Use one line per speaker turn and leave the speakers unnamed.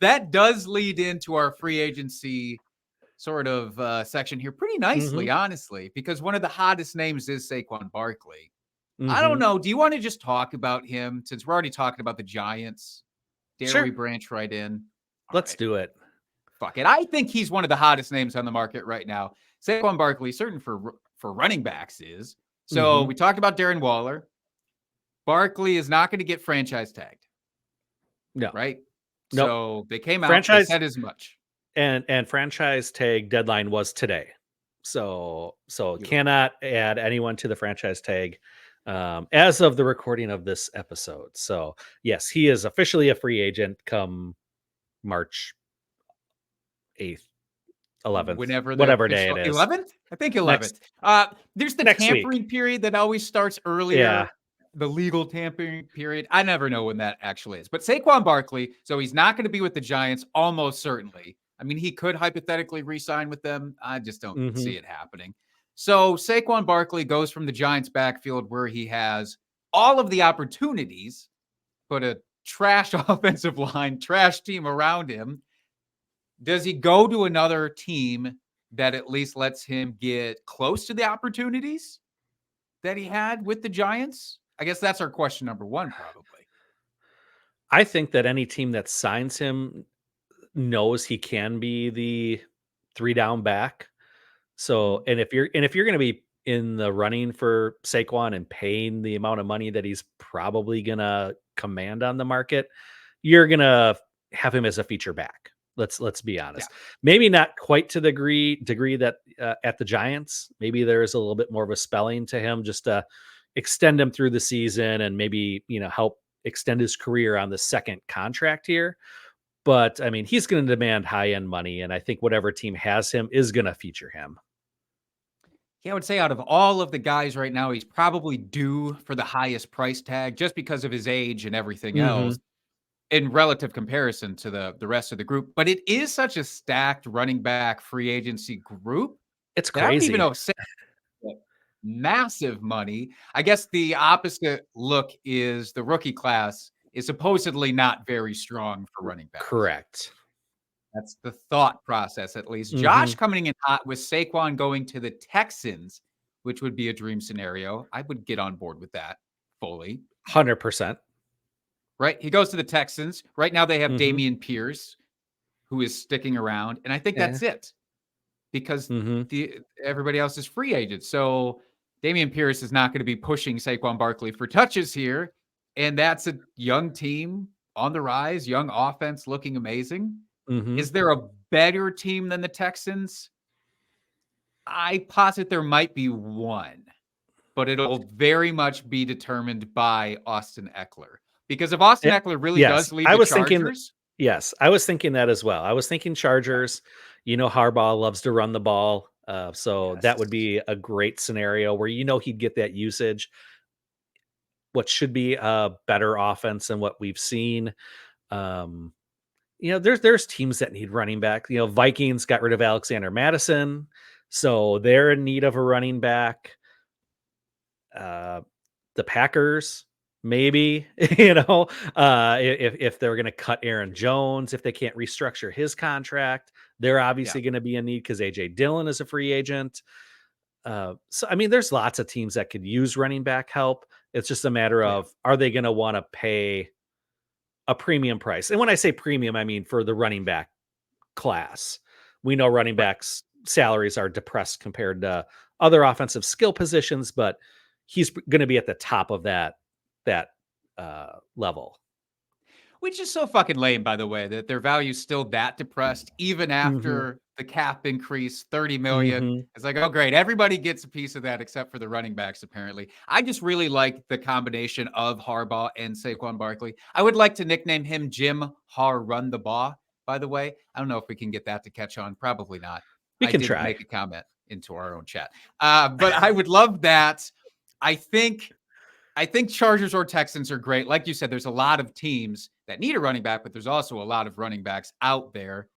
that does lead into our free agency sort of section here pretty nicely, honestly, because one of the hottest names is Saquon Barkley. I don't know. Do you want to just talk about him since we're already talking about the Giants? Dare we
Sure.
branch right in? All
Let's
right.
do it.
Fuck it. I think he's one of the hottest names on the market right now. Saquon Barkley, certain for running backs, is. So we talked about Darren Waller. Barkley is not going to get franchise tagged.
No.
Right?
Nope.
So they came out, they
Franchise
said as much.
and franchise tag deadline was today. So
Beautiful.
cannot add anyone to the franchise tag as of the recording of this episode. So yes, he is officially a free agent come March 8th, 11th,
Whenever the
whatever day
official
it is.
11th? I think 11th. There's the
next week.
tampering period that always starts earlier.
Yeah.
The legal tampering period. I never know when that actually is. But Saquon Barkley, so he's not going to be with the Giants almost certainly. I mean, he could hypothetically re-sign with them. I just don't see it happening. So Saquon Barkley goes from the Giants backfield where he has all of the opportunities, but a trash offensive line, trash team around him. Does he go to another team that at least lets him get close to the opportunities that he had with the Giants? I guess that's our question number one, probably.
I think that any team that signs him knows he can be the 3-down back. So, and if you're going to be in the running for Saquon and paying the amount of money that he's probably going to command on the market, you're going to have him as a feature back. Let's be honest.
Yeah.
Maybe not quite to the degree that at the Giants, maybe there is a little bit more of a spelling to him just to extend him through the season and maybe, help extend his career on the second contract here. But I mean, he's going to demand high end money. And I think whatever team has him is going to feature him.
Yeah, I would say out of all of the guys right now, he's probably due for the highest price tag just because of his age and everything else in relative comparison to the rest of the group. But it is such a stacked running back free agency group
It's
that I don't even
crazy.
know. Massive money. I guess the opposite look is the rookie class is supposedly not very strong for running backs.
Correct.
That's the thought process, at least. Josh coming in hot with Saquon going to the Texans, which would be a dream scenario. I would get on board with that fully.
100%.
Right? He goes to the Texans. Right now they have Dameon Pierce, who is sticking around. And I think that's it. Because everybody else is free agents. So Dameon Pierce is not going to be pushing Saquon Barkley for touches here. And that's a young team on the rise, young offense looking amazing. Is there a better team than the Texans? I posit there might be one, but it'll very much be determined by Austin Eckler. Because if Austin Eckler really does leave the Chargers...
I was thinking that as well. I was thinking Chargers. Harbaugh loves to run the ball. So that would be a great scenario where he'd get that usage. What should be a better offense than what we've seen. There's teams that need running back. Vikings got rid of Alexander Mattison, so they're in need of a running back. The Packers, maybe, if they're going to cut Aaron Jones, if they can't restructure his contract, they're obviously going to be in need because AJ Dillon is a free agent. So, I mean, there's lots of teams that could use running back help. It's just a matter of, are they going to want to pay a premium price? And when I say premium, I mean for the running back class. We know running backs' salaries are depressed compared to other offensive skill positions, but he's going to be at the top of that level.
Which is so fucking lame, by the way, that their value's still that depressed, even after the cap increase, 30 million. It's like, oh, great. Everybody gets a piece of that except for the running backs, apparently. I just really like the combination of Harbaugh and Saquon Barkley. I would like to nickname him Jim Har Run the Ball, by the way. I don't know if we can get that to catch on. Probably not.
We can
did
try.
Make a comment into our own chat. But I would love that. I think Chargers or Texans are great. Like you said, there's a lot of teams that need a running back, but there's also a lot of running backs out there.